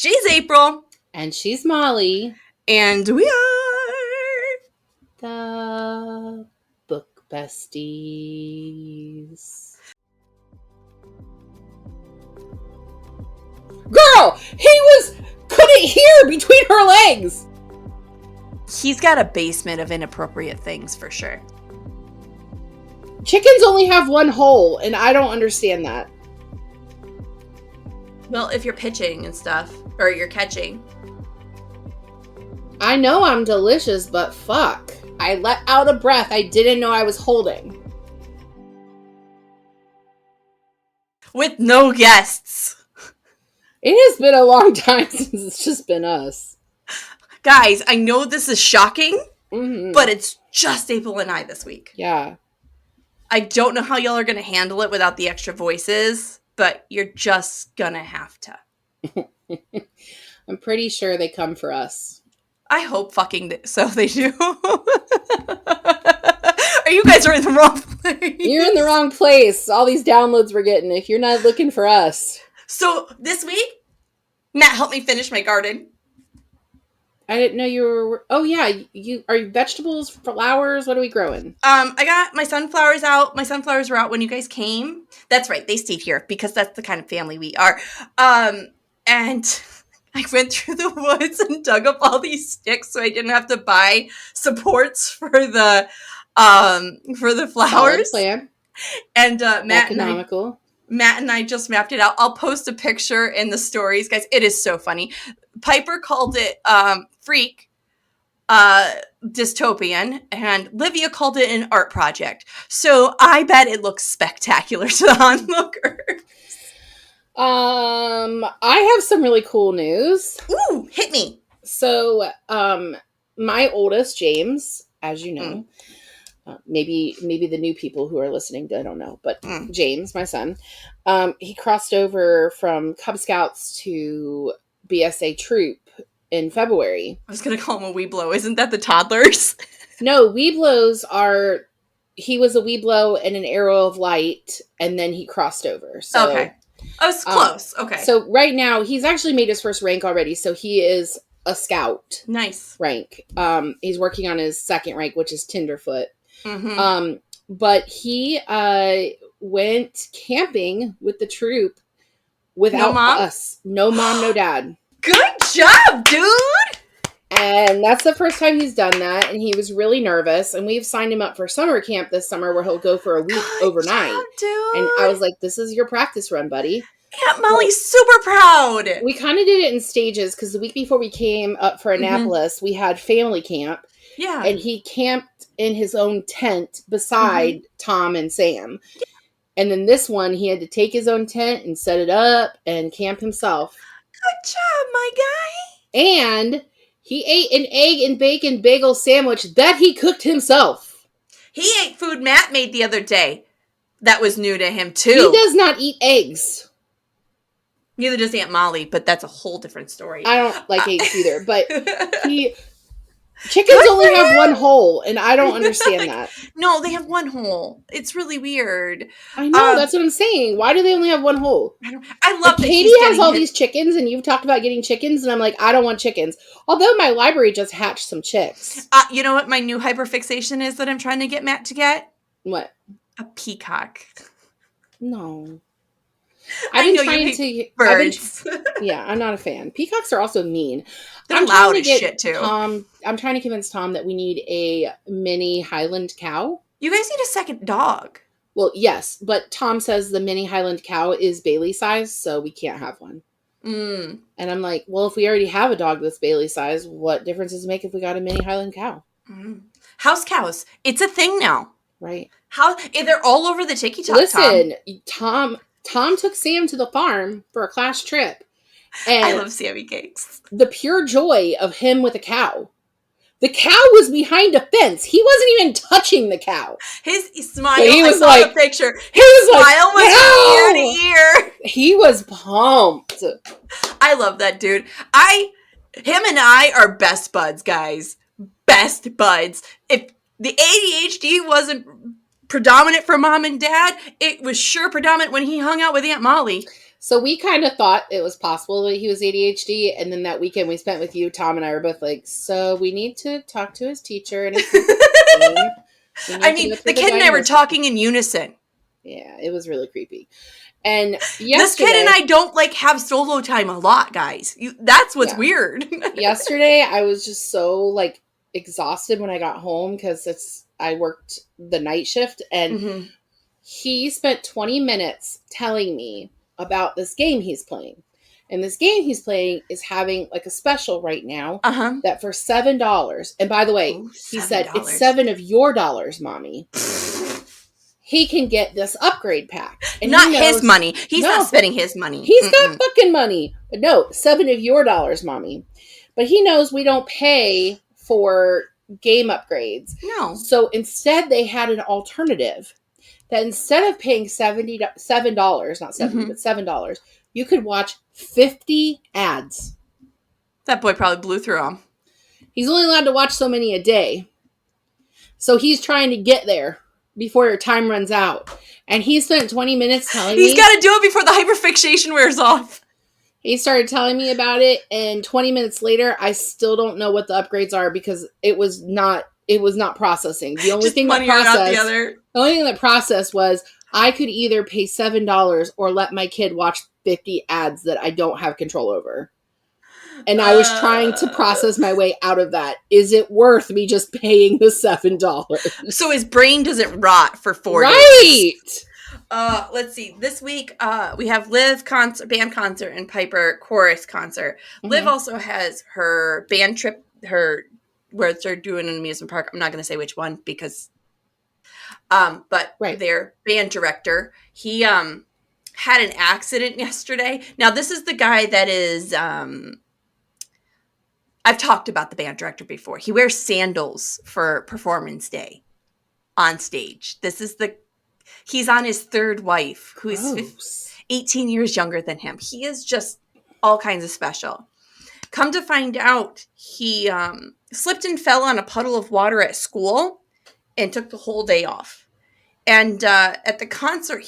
She's April. And she's Molly. And we are the Book Besties. Girl! Couldn't hear between her legs! He's got a basement of inappropriate things for sure. Chickens only have one hole, and I don't understand that. Well, if you're pitching and stuff, or you're catching. I know I'm delicious, but fuck. I let out a breath I didn't know I was holding. With no guests. It has been a long time since it's just been us. Guys, I know this is shocking, Mm-hmm. but it's just April and I this week. Yeah. I don't know how y'all are going to handle it without the extra voices, but you're just going to have to. I'm pretty sure they come for us. I hope so they do. Or you guys are in the wrong place. You're in the wrong place. All these downloads we're getting if you're not looking for us. So this week, Matt helped me finish my garden. I didn't know you were... Oh, yeah. Are you vegetables, flowers? What are we growing? I got my sunflowers out. My sunflowers were out when you guys came. That's right. They stayed here because that's the kind of family we are. And I went through the woods and dug up all these sticks so I didn't have to buy supports for the flowers. Solid plan. And economical. Matt and I just mapped it out. I'll post a picture in the stories, guys. It is so funny. Piper called it freak dystopian, and Livia called it an art project. So I bet it looks spectacular to the onlooker. I have some really cool news. Ooh, hit me. So, my oldest, James, as you know, maybe the new people who are listening, I don't know, but James, my son, he crossed over from Cub Scouts to BSA troop in February. I was going to call him a Weeblo. Isn't that the toddlers? No, Weeblos he was a Weeblo and an Arrow of Light, and then he crossed over. So, okay. I was close. Okay. So right now, he's actually made his first rank already, so he is a Scout. Nice. Rank. He's working on his second rank, which is Tenderfoot. Mm-hmm. But he went camping with the troop without us. No mom, no dad. Good job, dude! And that's the first time he's done that, and he was really nervous. And we've signed him up for summer camp this summer where he'll go for a week overnight. Job, dude. And I was like, this is your practice run, buddy. Aunt Molly's super proud. We kind of did it in stages because the week before we came up for Annapolis, we had family camp. Yeah. And he camped in his own tent beside Tom and Sam. And then this one, he had to take his own tent and set it up and camp himself. Good job, my guy. And he ate an egg and bacon bagel sandwich that he cooked himself. He ate food Matt made the other day. That was new to him, too. He does not eat eggs. Neither does Aunt Molly, but that's a whole different story. I don't like eggs either, but chickens only have one hole, and I don't understand that. No, they have one hole. It's really weird. I know, that's what I'm saying. Why do they only have one hole? I love that Katie has all these chickens, and you've talked about getting chickens, and I'm like, I don't want chickens. Although my library just hatched some chicks. You know what my new hyperfixation is that I'm trying to get Matt to get? What? A peacock. No. I've been trying to birds. Yeah, I'm not a fan. Peacocks are also mean. They're loud as shit too. I'm trying to convince Tom that we need a mini Highland cow. You guys need a second dog. Well, yes, but Tom says the mini Highland cow is Bailey size, so we can't have one. And I'm like, well, if we already have a dog that's Bailey size, what difference does it make if we got a mini Highland cow? House cows. It's a thing now. Right. They're all over the TikTok. Listen, Tom took Sam to the farm for a class trip. And I love Sammy cakes. The pure joy of him with a cow. The cow was behind a fence. He wasn't even touching the cow. His smile, I saw the picture. His smile was from ear to ear. He was pumped. I love that dude. Him and I are best buds, guys. Best buds. If the ADHD wasn't predominant for mom and dad, it was sure predominant when he hung out with Aunt Molly. So we kind of thought it was possible that he was ADHD. And then that weekend we spent with you, Tom and I were both like, so we need to talk to his teacher. And I mean, the kid and I were talking in unison. Yeah, it was really creepy. And this kid and I don't like have solo time a lot, guys. That's what's weird. Yesterday, I was just so like exhausted when I got home because I worked the night shift, and he spent 20 minutes telling me about this game he's playing. And this game he's playing is having like a special right now that for $7. And by the way, he said, it's $7 of your dollars, mommy. He can get this upgrade pack. And not his money. He's not spending his money. He's got fucking money. But no, $7 of your dollars, mommy. But he knows we don't pay for game upgrades. No. So instead they had an alternative that instead of paying $7, not $70, but $7, you could watch 50 ads. That boy probably blew through them. He's only allowed to watch so many a day. So he's trying to get there before your time runs out. And he spent 20 minutes telling me. He's got to do it before the hyperfixation wears off. He started telling me about it, and 20 minutes later, I still don't know what the upgrades are because it was not processing. The only thing that processed was I could either pay $7 or let my kid watch 50 ads that I don't have control over. And I was trying to process my way out of that. Is it worth me just paying the $7? So his brain doesn't rot for 4 days. Right. Let's see. This week, we have Liv band concert and Piper chorus concert. Liv also has her band trip, where they're doing an amusement park. I'm not going to say which one because, but their band director, he had an accident yesterday. Now, this is the guy that is, I've talked about the band director before. He wears sandals for performance day on stage. He's on his third wife, who is 18 years younger than him. He is just all kinds of special. Come to find out, he slipped and fell on a puddle of water at school and took the whole day off. And at the concert,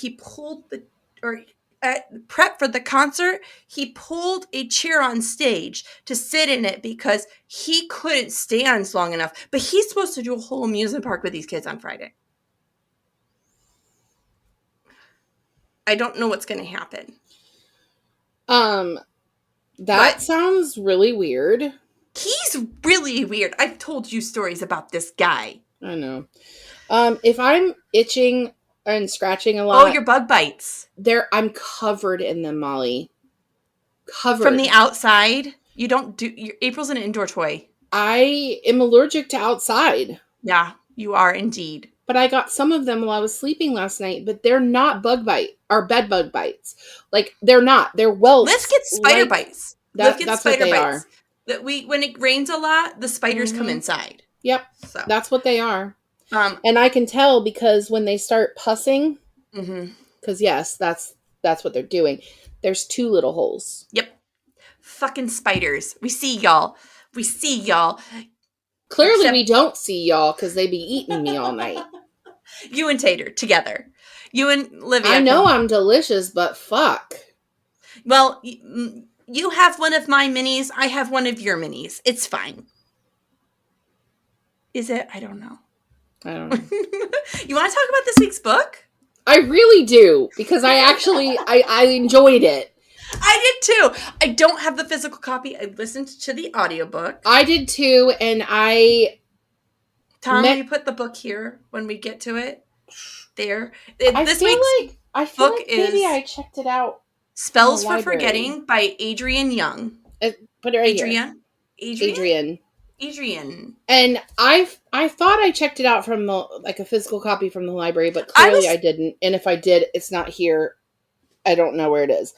at prep for the concert, he pulled a chair on stage to sit in it because he couldn't stand long enough. But he's supposed to do a whole amusement park with these kids on Friday. I don't know what's going to happen. That sounds really weird. He's really weird. I've told you stories about this guy. I know. If I'm itching and scratching a lot. Oh, your bug bites. I'm covered in them, Molly. Covered. From the outside? April's an indoor toy. I am allergic to outside. Yeah, you are indeed. But I got some of them while I was sleeping last night, but they're not bed bug bites. Like, they're not. They're welts. Let's get spider bites. That's what they are. When it rains a lot, the spiders come inside. Yep. So. That's what they are. And I can tell because when they start pussing, because yes, that's what they're doing. There's 2 little holes. Yep. Fucking spiders. We see y'all. Clearly we don't see y'all because they be eating me all night. You and Tater together. You and Olivia. I know I'm delicious, but fuck. Well, you have one of my minis. I have one of your minis. It's fine. Is it? I don't know. You want to talk about this week's book? I really do, because I enjoyed it. I did too. I don't have the physical copy. I listened to the audiobook. I did too, and Tom, will you put the book here when we get to it? There. I feel like maybe I checked it out. Spells for Forgetting by Andrienne Young. Put it right here. Andrienne. And I thought I checked it out from a physical copy from the library, but clearly I didn't. And if I did, it's not here. I don't know where it is.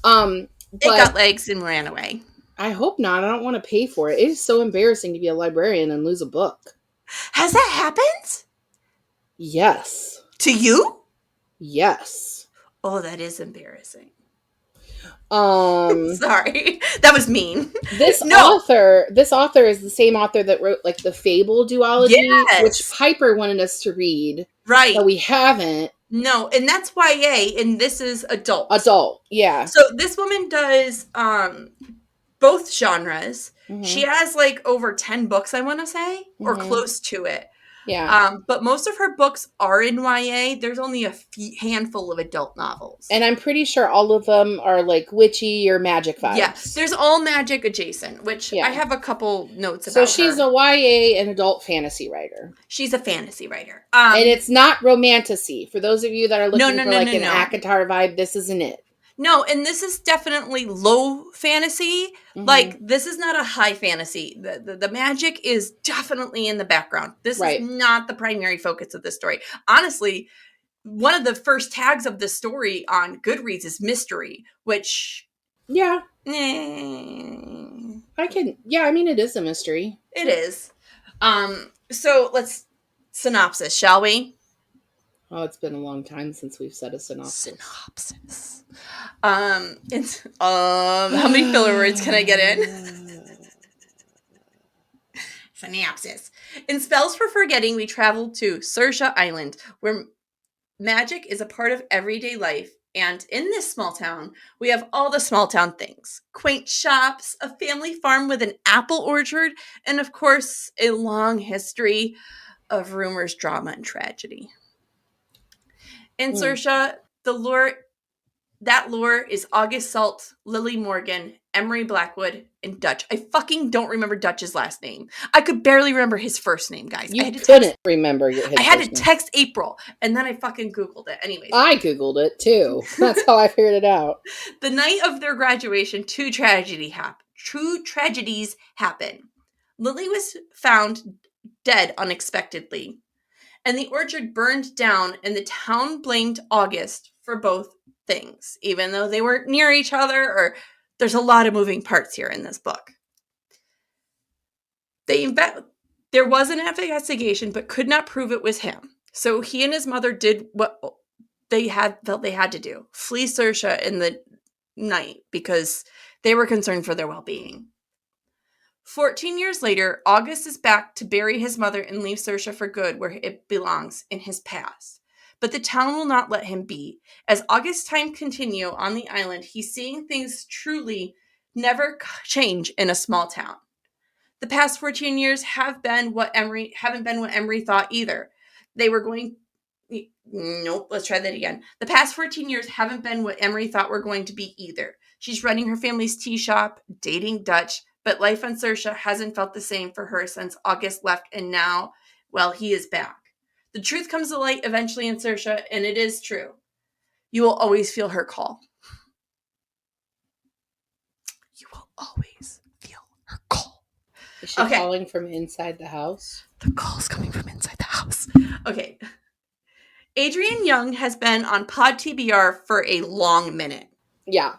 It got legs and ran away. I hope not. I don't want to pay for it. It is so embarrassing to be a librarian and lose a book. Has that happened? Yes. To you? Yes. Oh, that is embarrassing. Sorry, that was mean. This author is the same author that wrote like the Fable duology, which Piper wanted us to read, right? But we haven't. No, and that's YA, and this is adult. Adult, yeah. So this woman does both genres. Mm-hmm. She has like over 10 books, I want to say, or close to it. Yeah. But most of her books are in YA. There's only a handful of adult novels. And I'm pretty sure all of them are like witchy or magic vibes. Yeah, there's all magic adjacent, which I have a couple notes about. So she's a YA and adult fantasy writer. She's a fantasy writer. And it's not romantasy. For those of you that are looking for like an ACOTAR vibe, this isn't it. No, and this is definitely low fantasy. Mm-hmm. Like, this is not a high fantasy. The magic is definitely in the background. This is not the primary focus of the story. Honestly, one of the first tags of the story on Goodreads is mystery, which... Yeah. I mean, it is a mystery. It is. So, let's... Synopsis, shall we? Oh, it's been a long time since we've said a synopsis. How many filler words can I get in? Synopsis. In Spells for Forgetting, we travel to Saoirse Island, where magic is a part of everyday life. And in this small town, we have all the small town things. Quaint shops, a family farm with an apple orchard, and of course, a long history of rumors, drama, and tragedy. In Saoirse, that lore is August Salt, Lily Morgan, Emery Blackwood, and Dutch. I fucking don't remember Dutch's last name. I could barely remember his first name, guys. You couldn't remember his I had to text April, and then I fucking Googled it. Anyways. I Googled it, too. That's how I figured it out. The night of their graduation, two tragedies happen. Lily was found dead unexpectedly, and the orchard burned down, and the town blamed August for both things, even though they weren't near each other, or there's a lot of moving parts here in this book. There was an investigation, but could not prove it was him. So he and his mother did what they felt they had to do. Flee Saoirse in the night because they were concerned for their well-being. 14 years later, August is back to bury his mother and leave Saoirse for good where it belongs, in his past. But the town will not let him be. As August's time continue on the island, he's seeing things truly never change in a small town. The past 14 years haven't been what Emery thought either. Let's try that again. The past 14 years haven't been what Emery thought were going to be either. She's running her family's tea shop, dating Dutch, but life on Saoirse hasn't felt the same for her since August left, and now, well, he is back. The truth comes to light eventually in Saoirse, and it is true. You will always feel her call. You will always feel her call. Is she calling from inside the house? The call's coming from inside the house. Okay. Andrienne Young has been on Pod TBR for a long minute. Yeah.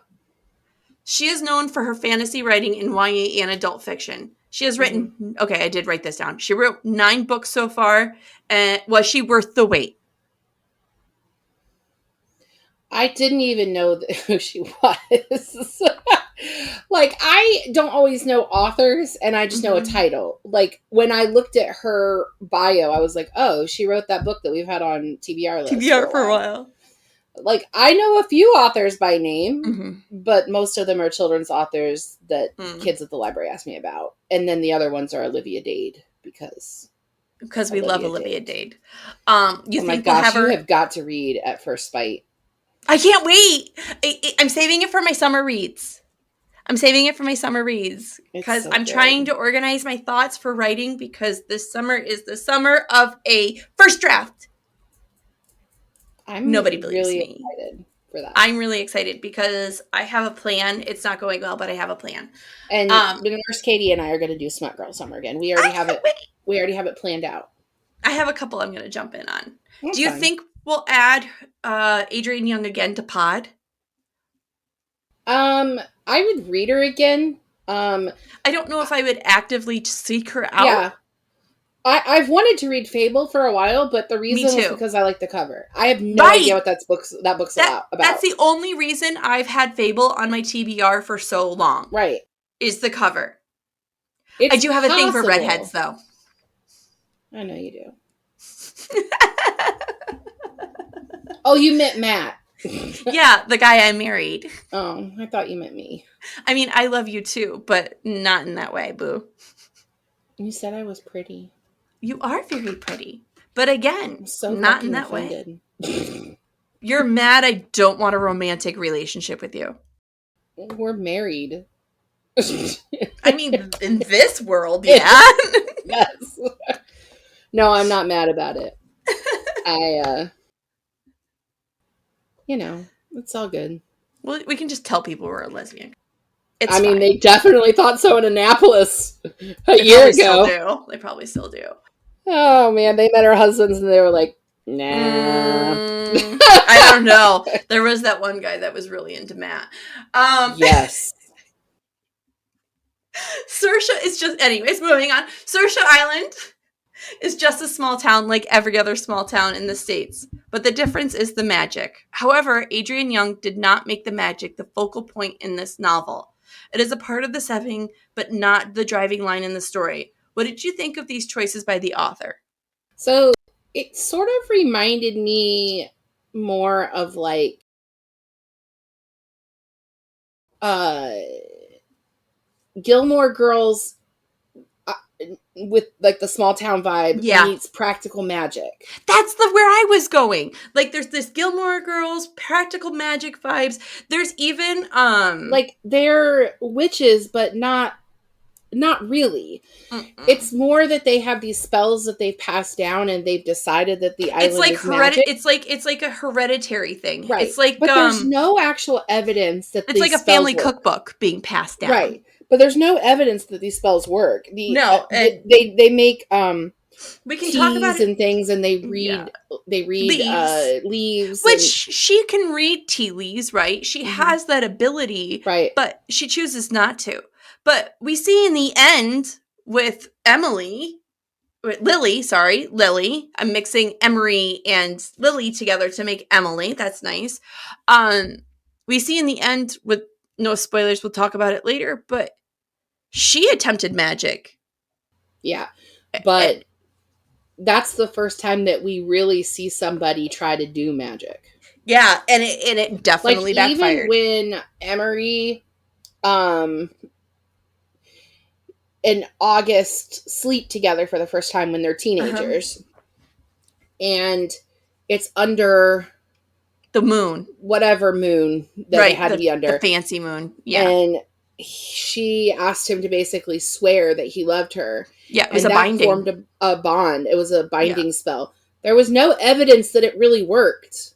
She is known for her fantasy writing in YA and adult fiction. She has written, okay, I did write this down. She wrote 9 books so far. Was she worth the wait? I didn't even know who she was. Like, I don't always know authors, and I just know a title. Like, when I looked at her bio, I was like, oh, she wrote that book that we've had on TBR list for a while. Like, I know a few authors by name, but most of them are children's authors that kids at the library ask me about. And then the other ones are Olivia Dade, because we love Olivia Dade. You have got to read At First Bite. I can't wait. I'm saving it for my summer reads. Because I'm trying to organize my thoughts for writing, because this summer is the summer of a first draft. Nobody believes me. Excited for that. I'm really excited because I have a plan. It's not going well, but I have a plan. And Nurse Katie and I are going to do Smut Girl Summer again. We already have it. We already have it planned out. I have a couple I'm going to jump in on. Do you think we'll add Andrienne Young again to Pod? I would read her again. I don't know if I would actively seek her out. Yeah. I've wanted to read Fable for a while, but the reason was because I like the cover. I have no idea what that book's about. That's the only reason I've had Fable on my TBR for so long. Right. Is the cover. I do have a thing for redheads, though. I know you do. Oh, you meant Matt. Yeah, the guy I married. Oh, I thought you meant me. I mean, I love you too, but not in that way, boo. You said I was pretty. You are very pretty. But again, I'm so not in fucking that way. offended. You're mad I don't want a romantic relationship with you. We're married. I mean, in this world, yeah. Yes. No, I'm not mad about it. It's all good. Well, we can just tell people we're a lesbian. It's I mean, fine. they definitely thought so in Annapolis a They year probably ago. still do. They probably still do. Oh, man. They met our husbands and they were like, nah. I don't know. There was that one guy that was really into Matt. Yes. Saoirse is just... Anyways, moving on. Saoirse Island is just a small town like every other small town in the States. But the difference is the magic. However, Andrienne Young did not make the magic the focal point in this novel. It is a part of the setting, but not the driving line in the story. What did you think of these choices by the author? So it sort of reminded me more of like Gilmore Girls with like the small town vibe meets practical magic. That's where I was going. Like there's this Gilmore Girls practical magic vibes. There's even like they're witches, but not really. It's more that they have these spells that they've passed down and they've decided that the island is magic. It's like a hereditary thing. Right. It's like but there's no actual evidence that it's like a family cookbook being passed down. Right. But there's no evidence that these spells work. They make we can talk about and things, and they read leaves, which she can read tea leaves, right? She has that ability, right? But she chooses not to. But we see in the end with Lily. I'm mixing Emery and Lily together to make Emily. That's nice. We see in the end with no spoilers. We'll talk about it later, but she attempted magic. Yeah, but that's the first time that we really see somebody try to do magic. Yeah, and it definitely backfired. Even when Emery, and August sleep together for the first time when they're teenagers, and it's under the moon, whatever moon that it had to be under, the fancy moon. Yeah, and she asked him to basically swear that he loved her. Yeah, it was a binding. Formed a bond. It was a binding spell. There was no evidence that it really worked.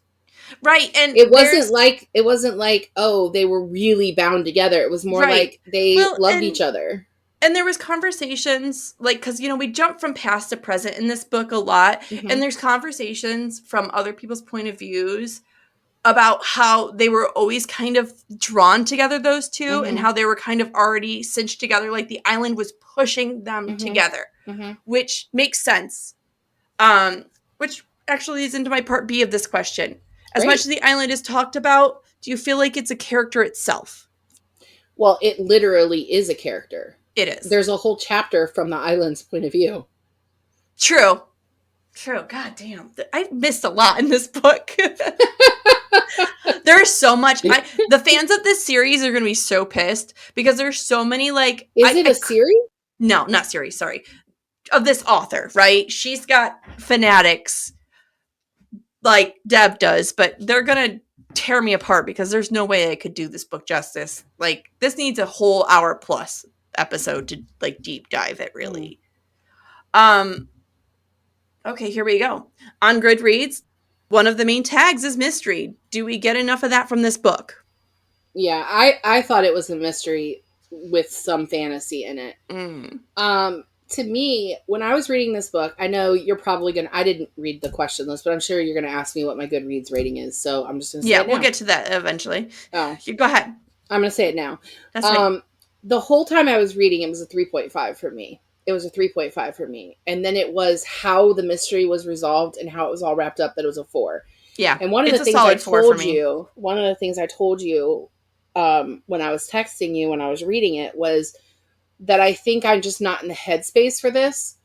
Right, and it wasn't like oh, they were really bound together. It was more like they loved each other. And there was conversations, like, because, we jump from past to present in this book a lot, and there's conversations from other people's point of views about how they were always kind of drawn together, those two, and how they were kind of already cinched together, like the island was pushing them together, which makes sense. Which actually leads into my part B of this question. As much as the island is talked about, do you feel like it's a character itself? Well, it literally is a character. It is. There's a whole chapter from the island's point of view. True. God damn. I missed a lot in this book. There's so much. The fans of this series are going to be so pissed because there's so many, like... Is it a series? No, not series, sorry. Of this author, right? She's got fanatics like Deb does, but they're going to tear me apart because there's no way I could do this book justice. Like, this needs a whole hour plus episode to, like, deep dive it, really. Okay, here we go. On Goodreads, one of the main tags is mystery. Do we get enough of that from this book? Yeah, I thought it was a mystery with some fantasy in it. To me, when I was reading this book, I know you're probably going to... I didn't read the question list, but I'm sure you're going to ask me what my Goodreads rating is, so I'm just going to say it now. We'll get to that eventually. Oh. Go ahead. I'm going to say it now. That's fine. The whole time I was reading, it was a 3.5 for me. It was a 3.5 for me. And then it was how the mystery was resolved and how it was all wrapped up that it was a 4. Yeah. And one of the things I told you when I was texting you, when I was reading it, was that I think I'm just not in the headspace for this.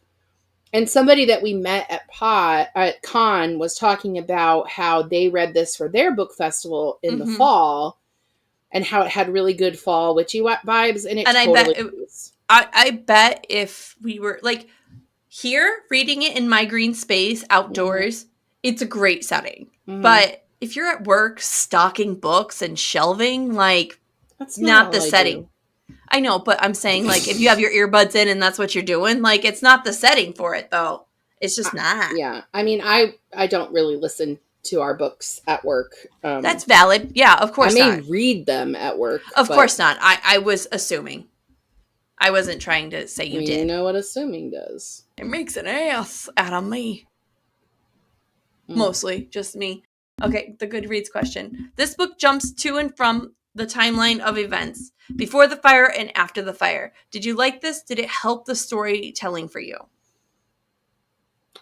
And somebody that we met at Con was talking about how they read this for their book festival in the fall, and how it had really good fall witchy vibes, and it totally is. I bet if we were like here reading it in my green space outdoors, it's a great setting. But if you're at work stocking books and shelving, like, that's not the setting. I know, but I'm saying, like, if you have your earbuds in and that's what you're doing, like, it's not the setting for it, though. It's just not. Yeah. I mean, I don't really listen to our books at work. That's valid. Yeah, of course not. I may read them at work. Of course not. I was assuming. I wasn't trying to say you did. You know what assuming does. It makes an ass out of me. Mostly, just me. Okay, the Goodreads question. This book jumps to and from the timeline of events, before the fire and after the fire. Did you like this? Did it help the storytelling for you?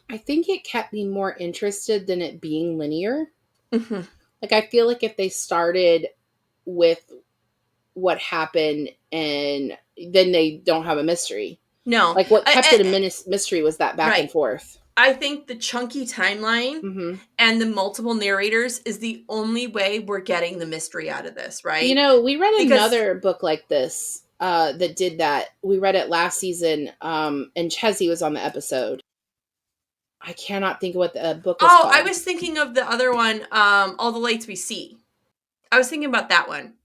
I think it kept me more interested than it being linear. Like, I feel like if they started with what happened and then they don't have a mystery. No. Like, what kept it a mystery was that back and forth. I think the chunky timeline and the multiple narrators is the only way we're getting the mystery out of this, right? You know, we read another book like this that did that. We read it last season, and Chessie was on the episode. I cannot think of what the book was called. I was thinking of the other one, All the Lights We See. I was thinking about that one.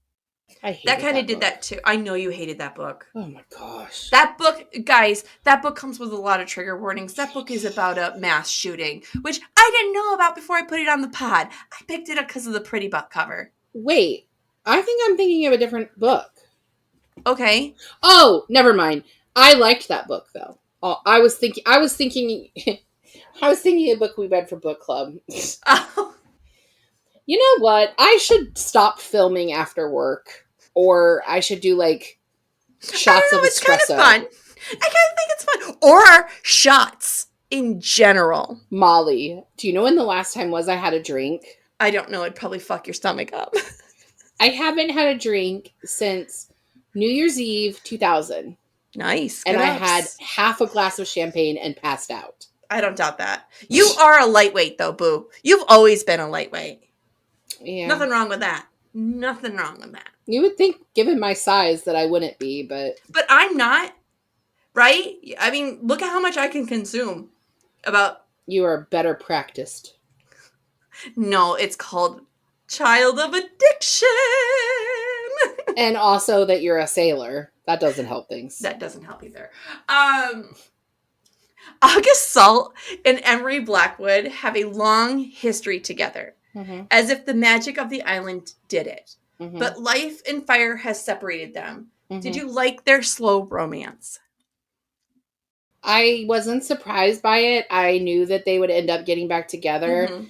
I hated that kind of did that too. I know you hated that book. Oh my gosh. That book, guys, that book comes with a lot of trigger warnings. That book is about a mass shooting, which I didn't know about before I put it on the pod. I picked it up because of the pretty book cover. Wait, I think I'm thinking of a different book. Okay. Oh, never mind. I liked that book though. I was thinking a book we read for book club. Oh. You know what? I should stop filming after work, or I should do like shots of espresso. It's kind of fun. I kind of think it's fun. Or shots in general. Molly, do you know when the last time was I had a drink? I don't know. It'd probably fuck your stomach up. I haven't had a drink since New Year's Eve 2000. Nice. And I had half a glass of champagne and passed out. I don't doubt that. You are a lightweight though, boo. You've always been a lightweight. Yeah. Nothing wrong with that. Nothing wrong with that. You would think, given my size, that I wouldn't be, but... But I'm not, right? I mean, look at how much I can consume. You are better practiced. No, it's called child of addiction. And also that you're a sailor. That doesn't help things. That doesn't help either. August Salt and Emery Blackwood have a long history together. As if the magic of the island did it. But life and fire has separated them. Did you like their slow romance? I wasn't surprised by it. I knew that they would end up getting back together.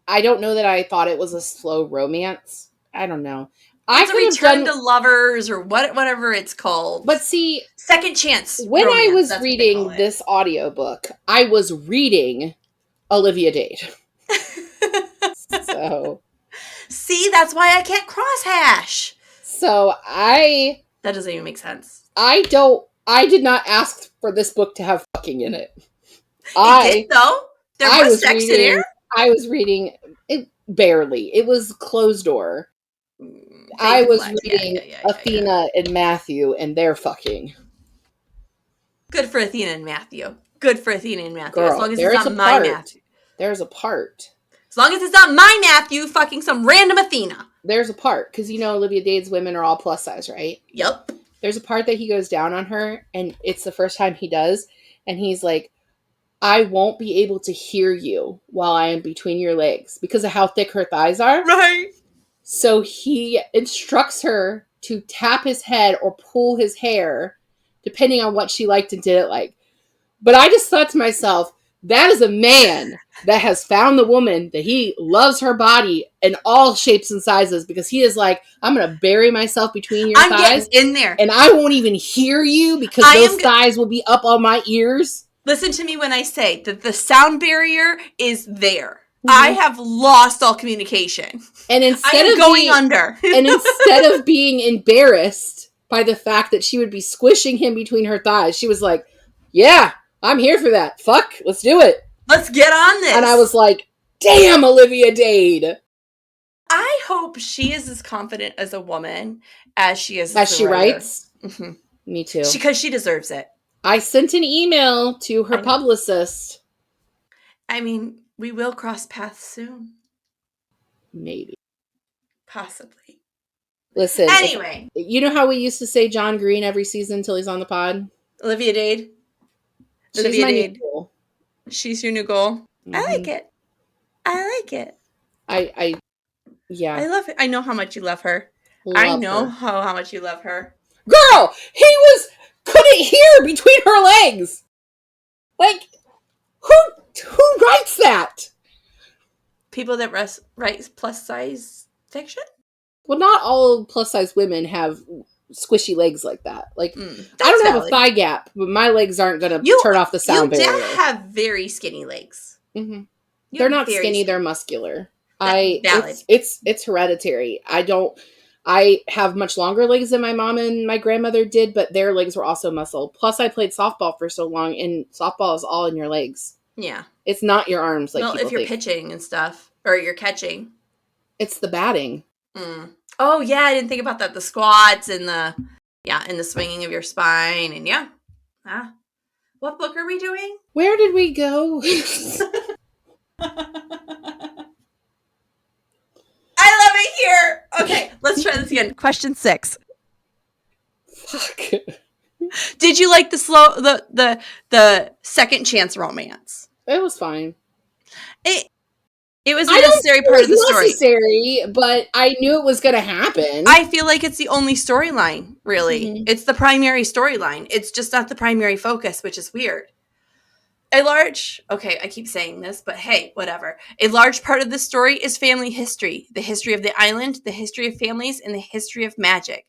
I don't know that I thought it was a slow romance. I don't know. It's a return to lovers or whatever it's called. But see... Second chance when romance, I was reading this audiobook, I was reading Olivia Dade. So, see, that's why I can't crosshash. So that doesn't even make sense. I did not ask for this book to have fucking in it. It did though. There was sex in here. I was reading it barely. It was closed door. I was reading Athena and Matthew, and they're fucking. Good for Athena and Matthew. Good for Athena and Matthew. Girl, as long as it's not my Matthew. There's a part. As long as it's not my Matthew fucking some random Athena. There's a part. Because you know Olivia Dade's women are all plus size, right? Yep. There's a part that he goes down on her, and it's the first time he does. And he's like, I won't be able to hear you while I am between your legs because of how thick her thighs are. Right. So he instructs her to tap his head or pull his hair, depending on what she liked and didn't like. But I just thought to myself, that is a man that has found the woman that he loves her body in all shapes and sizes because he is like, I'm going to bury myself between your thighs. In there. And I won't even hear you because those thighs will be up on my ears. Listen to me when I say that the sound barrier is there. I have lost all communication. And instead of going under. And instead of being embarrassed by the fact that she would be squishing him between her thighs, she was like, yeah, I'm here for that. Fuck, let's do it. Let's get on this. And I was like, damn, Olivia Dade. I hope she is as confident as a woman as she is as she writer. writes. Mm-hmm. Me too. Because she deserves it. I sent an email to her publicist. I mean, we will cross paths soon. Maybe. Possibly. Listen. Anyway. You know how we used to say John Green every season until he's on the pod? Olivia Dade. She's Olivia my Dade. New goal. She's your new goal. Mm-hmm. I like it. Yeah. I love it. I know how much you love her. I know how much you love her. Girl, couldn't hear between her legs. Like, who writes that? People that write plus size fiction? Well, not all plus size women have squishy legs like that. Like, I don't have a thigh gap, but my legs aren't going to turn off the sound barrier. You have very skinny legs. Mm-hmm. They're not skinny, they're muscular. It's hereditary. I have much longer legs than my mom and my grandmother did, but their legs were also muscle. Plus, I played softball for so long, and softball is all in your legs. Yeah. It's not your arms like people if you're pitching and stuff, or you're catching. It's the batting. Mm. Oh, yeah, I didn't think about that. The squats and the swinging of your spine, and yeah. What book are we doing? Where did we go? I love it here. Okay, let's try this again. Question 6. Fuck. Did you like the second chance romance? It was fine. It was a necessary part of the story. Necessary, but I knew it was going to happen. I feel like it's the only storyline, really. Mm-hmm. It's the primary storyline. It's just not the primary focus, which is weird. I keep saying this, but hey, whatever. A large part of the story is family history, the history of the island, the history of families, and the history of magic.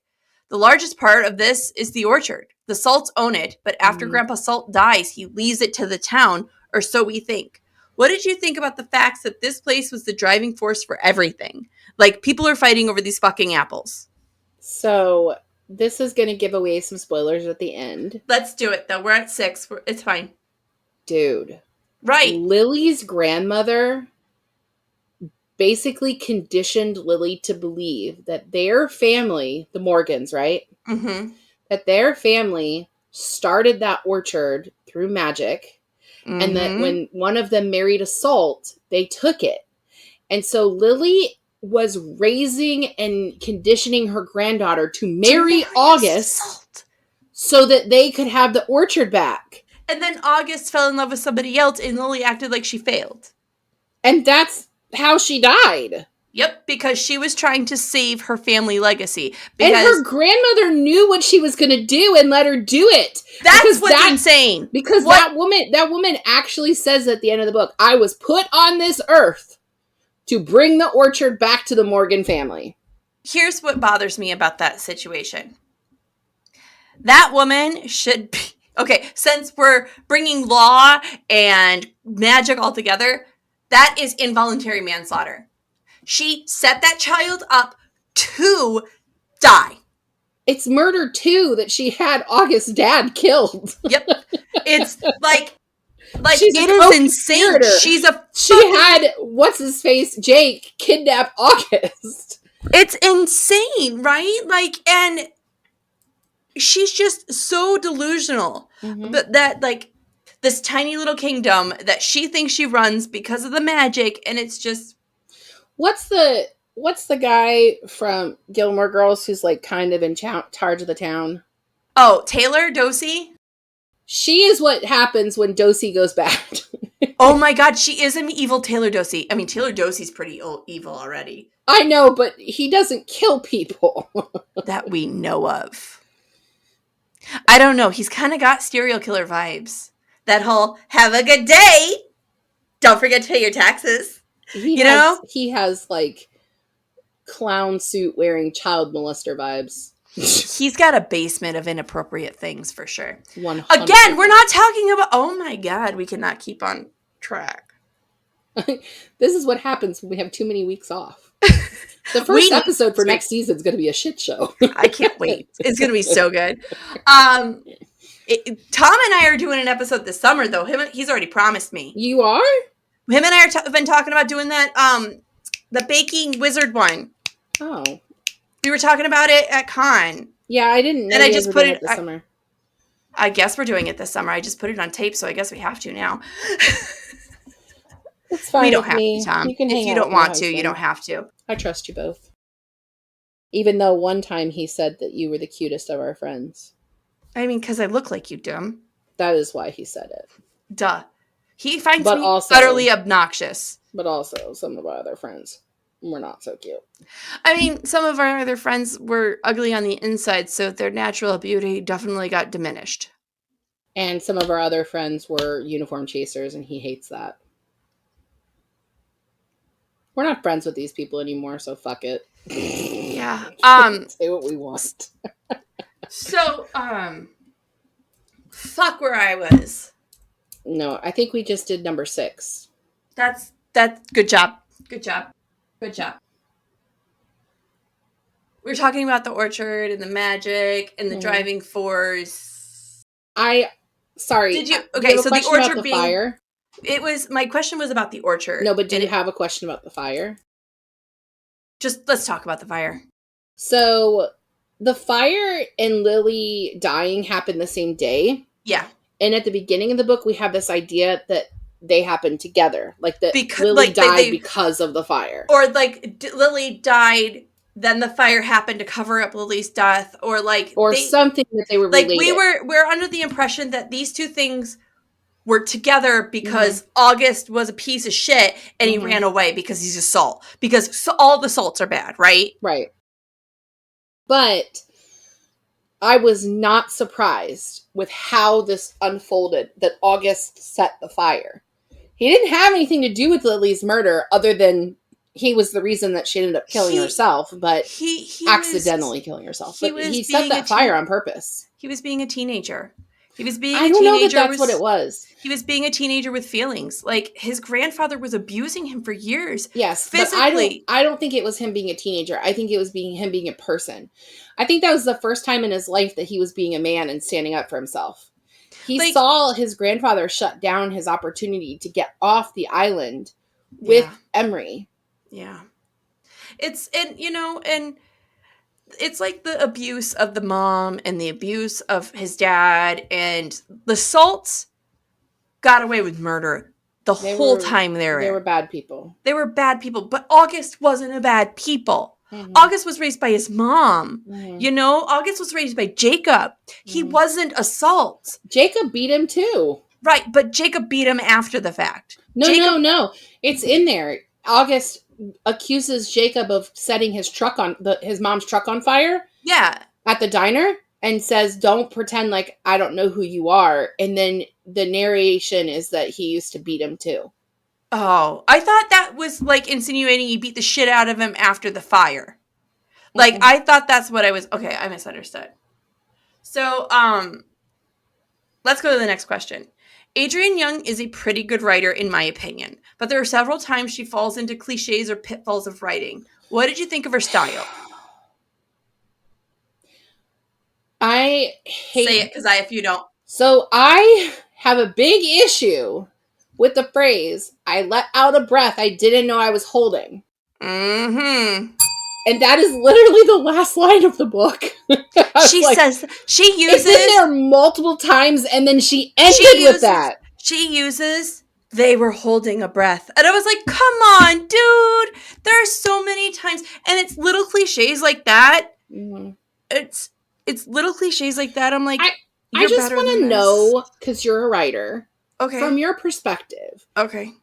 The largest part of this is the orchard. The Salts own it, but after Grandpa Salt dies, he leaves it to the town, or so we think. What did you think about the facts that this place was the driving force for everything? Like, people are fighting over these fucking apples. So, this is going to give away some spoilers at the end. Let's do it, though. We're at 6. It's fine. Dude. Right. Lily's grandmother basically conditioned Lily to believe that their family, the Morgans, right? Mm-hmm. That their family started that orchard through magic. Mm-hmm. And that when one of them married a Salt, they took it. And so Lily was raising and conditioning her granddaughter to marry August so that they could have the orchard back. And then August fell in love with somebody else, and Lily acted like she failed. And that's how she died. Yep, because she was trying to save her family legacy. And her grandmother knew what she was going to do and let her do it. That's what's insane. Because that woman actually says at the end of the book, I was put on this earth to bring the orchard back to the Morgan family. Here's what bothers me about that situation. That woman should be... Okay, since we're bringing law and magic all together, that is involuntary manslaughter. She set that child up to die. It's murder, too, that she had August's dad killed. Yep. It's like it is insane. She had, what's-his-face, Jake, kidnap August. It's insane, right? And... she's just so delusional that this tiny little kingdom that she thinks she runs because of the magic, and it's just... What's the guy from Gilmore Girls who's kind of in charge of the town? Oh, Taylor Dosey? She is what happens when Dosey goes bad. Oh my god, she is an evil Taylor Dosey. I mean, Taylor Dosey's pretty evil already. I know, but he doesn't kill people. That we know of. I don't know. He's kind of got serial killer vibes. That whole, have a good day. Don't forget to pay your taxes. He has clown suit wearing child molester vibes. He's got a basement of inappropriate things for sure. 100%. Again, we're not talking about, oh my god, we cannot keep on track. This is what happens when we have too many weeks off. The first episode for next season is going to be a shit show. I can't wait. It's going to be so good. Tom and I are doing an episode this summer, though. He's already promised me. You are? Him and I have been talking about doing that, the baking wizard one. Oh. We were talking about it at con. Yeah, I didn't know and you I guys just were put doing it this summer. I guess we're doing it this summer. I just put it on tape, so I guess we have to now. It's fine. We don't with have me. to, Tom. You can hang if you out don't with my want to, you husband. don't have to. I trust you both. Even though one time he said that you were the cutest of our friends. I mean, because I look like you, dumb. That is why he said it. Duh. He finds me utterly obnoxious. But also, some of our other friends were not so cute. I mean, some of our other friends were ugly on the inside, so their natural beauty definitely got diminished. And some of our other friends were uniform chasers, and he hates that. We're not friends with these people anymore, so fuck it. Yeah. Say what we want. So, fuck where I was. No, I think we just did number 6. That's good job. Good job. Good job. We were talking about the orchard and the magic and the driving force. Sorry. Did you? Okay, so the orchard about the fire. It was, my question was about the orchard. No, but do you have a question about the fire? Just let's talk about the fire. So the fire and Lily dying happened the same day. Yeah. And at the beginning of the book, we have this idea that they happened together. Like that Lily died because of the fire. Or like Lily died, then the fire happened to cover up Lily's death. Or like... Or something that they were related. Like we're under the impression that these two things were together because August was a piece of shit and he ran away because he's a salt. Because all the salts are bad, right? Right. But I was not surprised with how this unfolded, that August set the fire. He didn't have anything to do with Lily's murder other than he was the reason that she ended up killing herself, but he accidentally killing herself. But he set that fire on purpose. He was being a teenager. He was being I don't know that that's what it was. He was being a teenager with feelings. Like, his grandfather was abusing him for years. Yes, physically. But I don't think it was him being a teenager. I think it was him being a person. I think that was the first time in his life that he was being a man and standing up for himself. He saw his grandfather shut down his opportunity to get off the island with Emery. Yeah. It's like the abuse of the mom and the abuse of his dad, and the Salts got away with murder the whole time they were bad people. They were bad people, but August wasn't a bad people. August was raised by his mom. August was raised by Jacob. He wasn't a Salt. Jacob beat him too. Right, but Jacob beat him after the fact. No. It's in there. August accuses Jacob of setting his truck on his mom's truck on fire. Yeah. At the diner, and says, "Don't pretend like I don't know who you are." And then the narration is that he used to beat him too. Oh, I thought that was like insinuating he beat the shit out of him after the fire. Like, I thought that's what I was. Okay, I misunderstood. So, let's go to the next question. Andrienne Young is a pretty good writer, in my opinion, but there are several times she falls into cliches or pitfalls of writing. What did you think of her style? I hate... Say it, because if you don't. So, I have a big issue with the phrase, "I let out a breath I didn't know I was holding." Mm-hmm. And that is literally the last line of the book. She uses... It's in there multiple times, and then she ended with that. She uses, "They were holding a breath." And I was like, come on, dude. There are so many times. And it's little cliches like that. Mm-hmm. It's little cliches like that. I'm like, I just want to know, because you're a writer. Okay. From your perspective. Okay.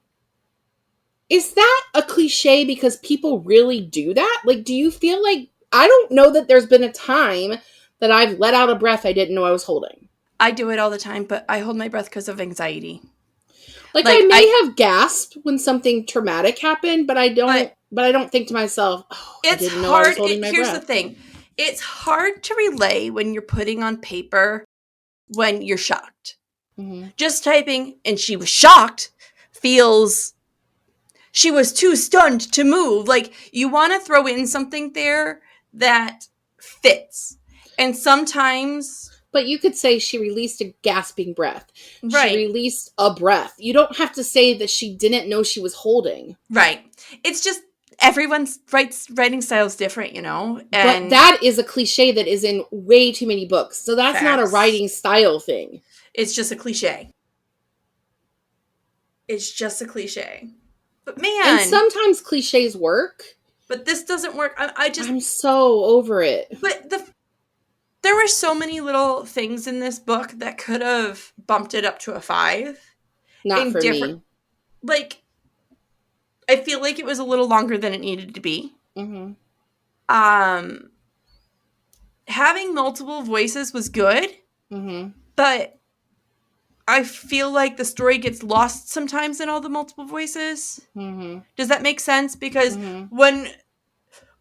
Is that a cliche because people really do that? Like, do you feel like... I don't know that there's been a time that I've let out a breath I didn't know I was holding. I do it all the time, but I hold my breath because of anxiety. Like I may have gasped when something traumatic happened, but I don't think to myself, "Oh, I didn't know I was holding my breath." Here's the thing. It's hard to relay when you're putting on paper when you're shocked. Mm-hmm. Just typing, "and she was shocked," feels... She was too stunned to move. Like, you want to throw in something there that fits. And sometimes But you could say she released a gasping breath. Right. She released a breath. You don't have to say that she didn't know she was holding. Right. It's just everyone's writing style is different, And but that is a cliche that is in way too many books. So that's not a writing style thing. It's just a cliche. It's just a cliche. But man. And sometimes cliches work. But this doesn't work. I'm so over it. But there were so many little things in this book that could have bumped it up to a 5. Not for me. Like, I feel like it was a little longer than it needed to be. Mm-hmm. Having multiple voices was good. Mm-hmm. But I feel like the story gets lost sometimes in all the multiple voices. Mm-hmm. Does that make sense? Because when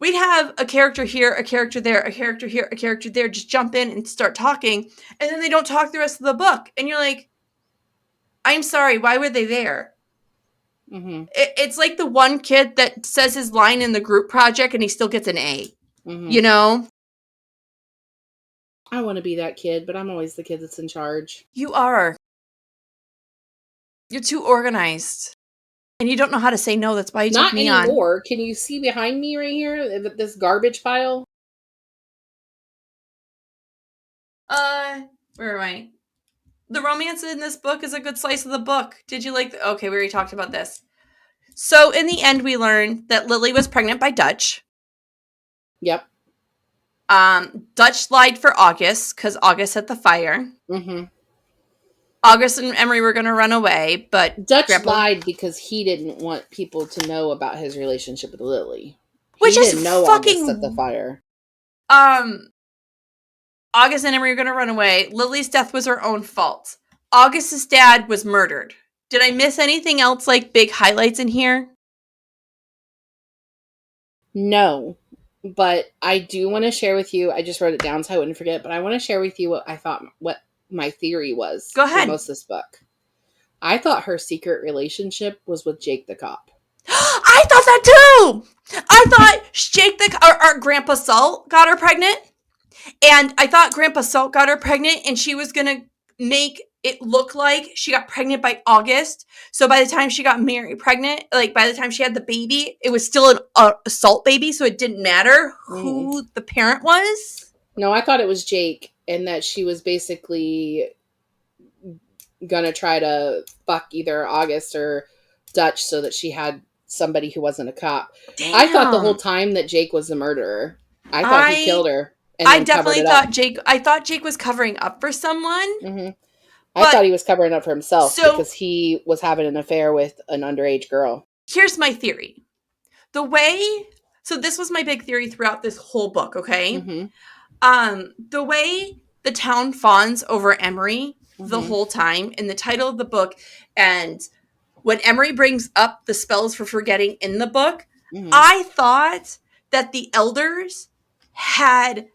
we'd have a character here, a character there, a character here, a character there, just jump in and start talking, and then they don't talk the rest of the book. And you're like, I'm sorry, why were they there? Mm-hmm. It's like the one kid that says his line in the group project and he still gets an A. Mm-hmm. I want to be that kid, but I'm always the kid that's in charge. You are. You're too organized. And you don't know how to say no. That's why you took me on. Not anymore. Can you see behind me right here? This garbage pile? Where am I? The romance in this book is a good slice of the book. Did you like okay, we already talked about this. So in the end, we learned that Lily was pregnant by Dutch. Yep. Dutch lied for August because August set the fire. Mm-hmm. August and Emery were going to run away, but Dutch lied because he didn't want people to know about his relationship with Lily. Which he is didn't know fucking... August set the fire. August and Emery were going to run away. Lily's death was her own fault. August's dad was murdered. Did I miss anything else, like big highlights in here? No, but I do want to share with you. I just wrote it down so I wouldn't forget. But I want to share with you what my theory was. Go ahead. For most of this book. I thought her secret relationship was with Jake the cop. I thought that too. I thought Jake our Grandpa Salt got her pregnant, and I thought Grandpa Salt got her pregnant, and she was gonna make it look like she got pregnant by August. So by the time she got pregnant, like by the time she had the baby, it was still an Salt baby, so it didn't matter who the parent was. No, I thought it was Jake, and that she was basically gonna try to fuck either August or Dutch so that she had somebody who wasn't a cop. Damn. I thought the whole time that Jake was the murderer. I thought he killed her. And I definitely thought Jake. I thought Jake was covering up for someone. Mm-hmm. I thought he was covering up for himself because he was having an affair with an underage girl. Here's my theory. So this was my big theory throughout this whole book, okay? Mm-hmm. The way the town fawns over Emery the whole time in the title of the book, and when Emery brings up the spells for forgetting in the book, I thought that the elders had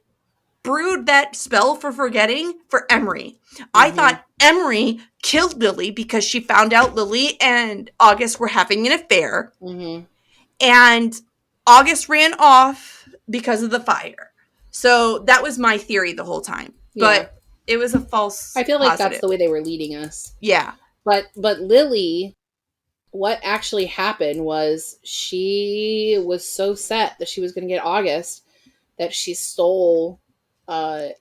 brewed that spell for forgetting for Emery. I thought Emery killed Lily because she found out Lily and August were having an affair. And August ran off because of the fire. So that was my theory the whole time. Yeah. But it was a false I feel like that's the way they were leading us. Yeah. But Lily, what actually happened was she was so set that she was going to get August that she stole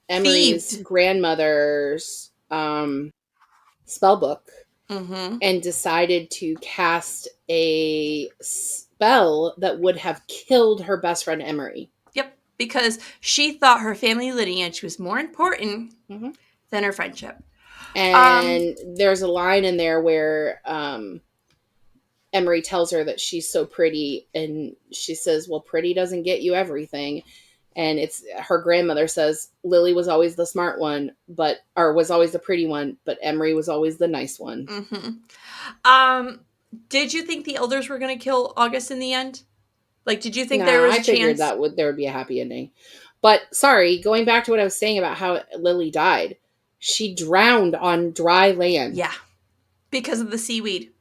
Emery's grandmother's spell book and decided to cast a spell that would have killed her best friend Emery. Yep, because she thought her family lineage was more important than her friendship. And there's a line in there where Emery tells her that she's so pretty, and she says, well, pretty doesn't get you everything. And it's her grandmother says Lily was always the smart one, was always the pretty one, but Emery was always the nice one. Did you think the elders were going to kill August in the end? Like, did you think there was a chance? I figured there would be a happy ending. But sorry, going back to what I was saying about how Lily died, she drowned on dry land. Yeah, because of the seaweed,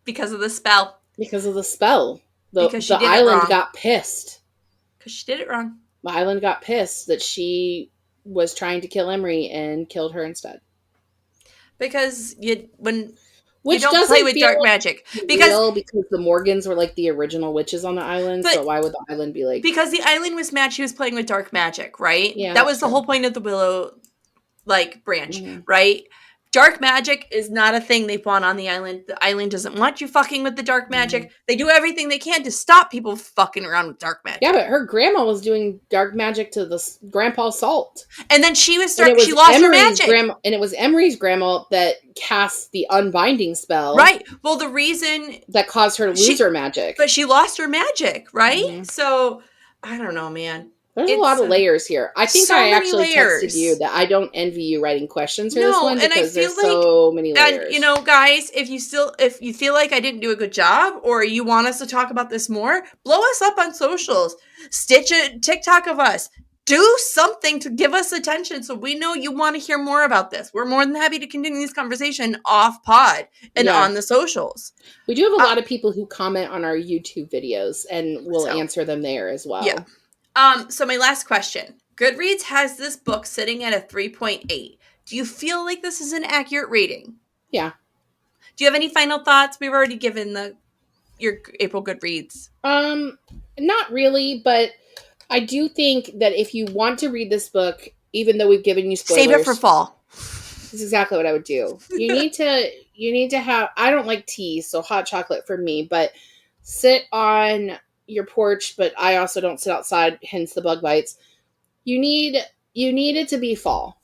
because of the spell. Because of the spell, the island got pissed because she did it wrong. The island got pissed that she was trying to kill Emery and killed her instead. Because you Which don't doesn't play with feel dark magic. real because the Morgans were like the original witches on the island. But so why would the island be like? Because the island was mad, she was playing with dark magic, right? Yeah, that that's was the true. whole point of the Willow branch, Mhm. right? Dark magic is not a thing they want on the island. The island doesn't want you fucking with the dark magic. Mhm. They do everything they can to stop people fucking around with dark magic. Yeah, but her grandma was doing dark magic to the Grandpa Salt. And then she was And it was she lost Emery's her magic. and it was Emery's grandma that cast the unbinding spell. Right. Well, the reason that caused her to lose her magic. But she lost her magic, right? Mhm. So, I don't know, man. There's a lot of layers here. I think so I many actually layers. texted you that I don't envy you writing questions for this No, one and I because feel there's so many layers. And you know, guys, if you feel like I didn't do a good job or you want us to talk about this more, blow us up on socials. Stitch a TikTok of us. Do something to give us attention so we know you want to hear more about this. We're more than happy to continue this conversation off pod and on the socials. We do have a lot of people who comment on our YouTube videos, and we'll answer them there as well. Yeah. So my last question. Goodreads has this book sitting at a 3.8. Do you feel like this is an accurate rating? Yeah. Do you have any final thoughts? We've already given your April Goodreads. Not really, but I do think that if you want to read this book, even though we've given you spoilers, save it for fall. This is exactly what I would do. You need to have, I don't like tea, so hot chocolate for me, but sit on your porch, but I also don't sit outside, hence the bug bites. You need it to be fall.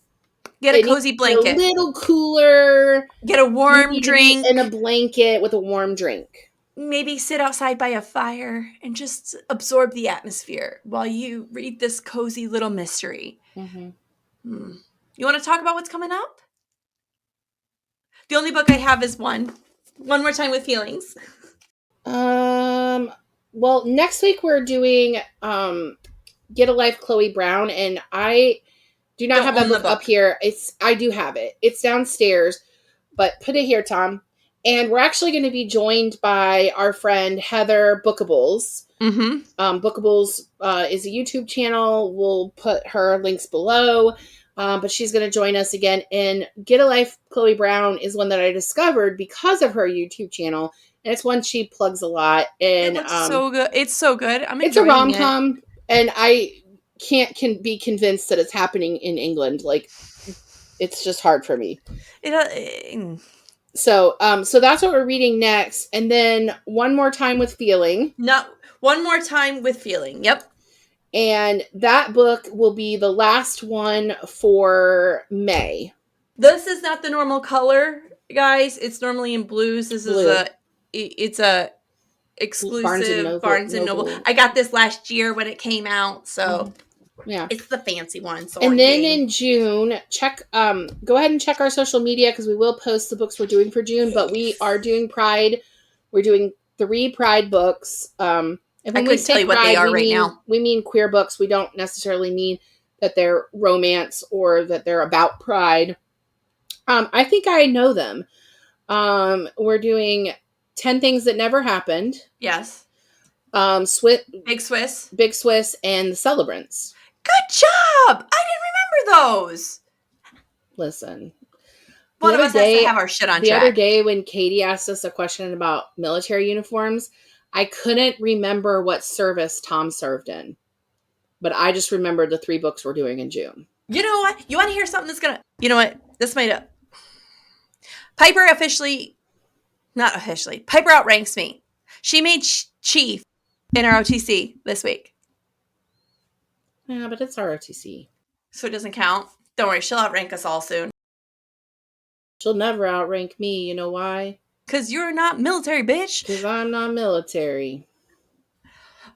Get a cozy blanket. A little cooler. Get a warm drink. And a blanket with a warm drink. Maybe sit outside by a fire and just absorb the atmosphere while you read this cozy little mystery. Mm-hmm. You want to talk about what's coming up? The only book I have is One More Time with Feelings. Well, next week we're doing Get a Life, Chloe Brown, and I do not have that book up here. I do have it. It's downstairs, but put it here, Tom. And we're actually going to be joined by our friend Heather Bookables. Mm-hmm. Bookables is a YouTube channel. We'll put her links below. But she's going to join us again. And Get a Life, Chloe Brown is one that I discovered because of her YouTube channel. And it's one she plugs a lot. And it's so good. It's so good. It's a rom-com. And I can be convinced that it's happening in England. Like, it's just hard for me. So that's what we're reading next. And then One More Time with Feeling. No, One More Time with Feeling. Yep. And that book will be the last one for May. This is not the normal color, guys. It's normally in blues. This is it's a exclusive Barnes and Noble. I got this last year when it came out, so yeah, it's the fancy one. So and then in June, go ahead and check our social media because we will post the books we're doing for June. But we are doing Pride. We're doing 3 Pride books. I couldn't tell you what they are right now. We mean queer books. We don't necessarily mean that they're romance or that they're about pride. I think I know them. We're doing 10 Things That Never Happened. Yes. Big Swiss, and The Celebrants. Good job! I didn't remember those. Listen. One of us has to have our shit on track. The other day when Katie asked us a question about military uniforms, I couldn't remember what service Tom served in. But I just remembered the 3 books we're doing in June. You know what? You want to hear something that's going to... You know what? This might have... Piper outranks me. She made chief in our OTC this week. Yeah, but it's our OTC. So it doesn't count? Don't worry, she'll outrank us all soon. She'll never outrank me. You know why? Because you're not military, bitch. Because I'm not military.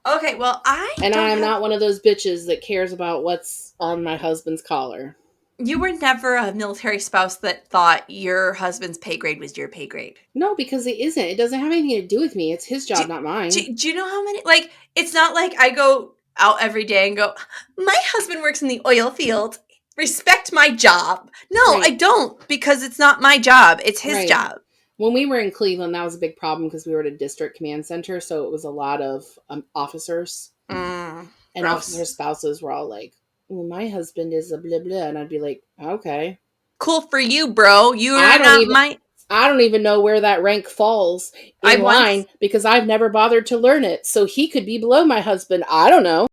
Okay, well, I'm not one of those bitches that cares about what's on my husband's collar. You were never a military spouse that thought your husband's pay grade was your pay grade. No, because it isn't. It doesn't have anything to do with me. It's his job, not mine. Do you know how many... Like, it's not like I go out every day and go, my husband works in the oil field. Respect my job. No, right. I don't, because it's not my job. It's his job. When we were in Cleveland, that was a big problem because we were at a district command center. So it was a lot of officers. And officers' spouses were all like, well, my husband is a blah blah, and I'd be like, okay. Cool for you, bro. You I are don't not even my. I don't even know where that rank falls I in once. line because I've never bothered to learn it. So he could be below my husband. I don't know.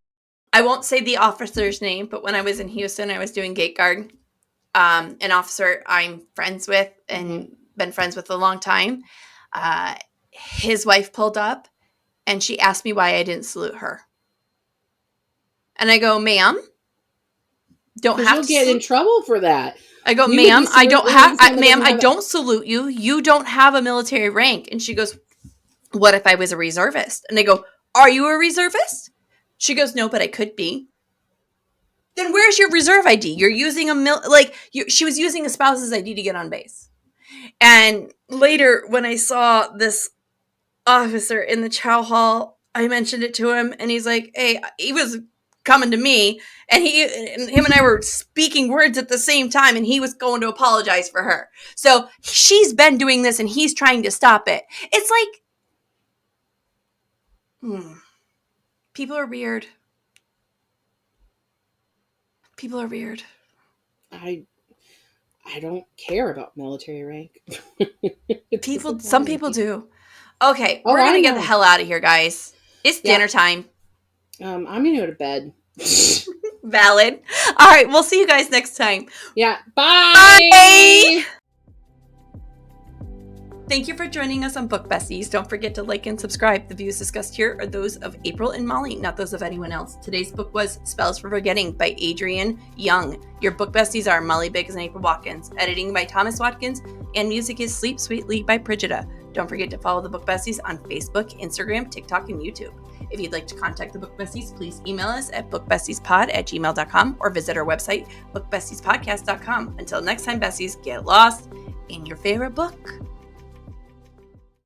I won't say the officer's name, but when I was in Houston, I was doing gate guard. An officer I'm friends with and been friends with a long time. His wife pulled up and she asked me why I didn't salute her. And I go, ma'am, don't Because have you'll to get in salute. trouble for that. I go, You could be ma'am, I don't have, saluting someone that ma'am, doesn't I have don't salute you. You don't have a military rank. And she goes, what if I was a reservist? And I go, are you a reservist? She goes, no, but I could be. Then where's your reserve ID? You're using she was using a spouse's ID to get on base. And later, when I saw this officer in the chow hall, I mentioned it to him, and he's like, "Hey," he was coming to me, and him and I were speaking words at the same time, and he was going to apologize for her. So she's been doing this, and he's trying to stop it. It's like, people are weird. People are weird. I don't care about military rank. Some people do. Okay, Oh, we're I gonna get the know. hell out of here, guys. It's dinner time. I'm gonna go to bed. Valid. All right, we'll see you guys next time. Yeah. Bye. Bye. Thank you for joining us on Book Besties. Don't forget to like and subscribe. The views discussed here are those of April and Molly, not those of anyone else. Today's book was Spells for Forgetting by Andrienne Young. Your Book Besties are Molly Biggs and April Watkins. Editing by Thomas Watkins. And music is Sleep Sweetly by Brigida. Don't forget to follow the Book Besties on Facebook, Instagram, TikTok, and YouTube. If you'd like to contact the Book Besties, please email us at bookbestiespod@gmail.com or visit our website, bookbestiespodcast.com. Until next time, besties, get lost in your favorite book.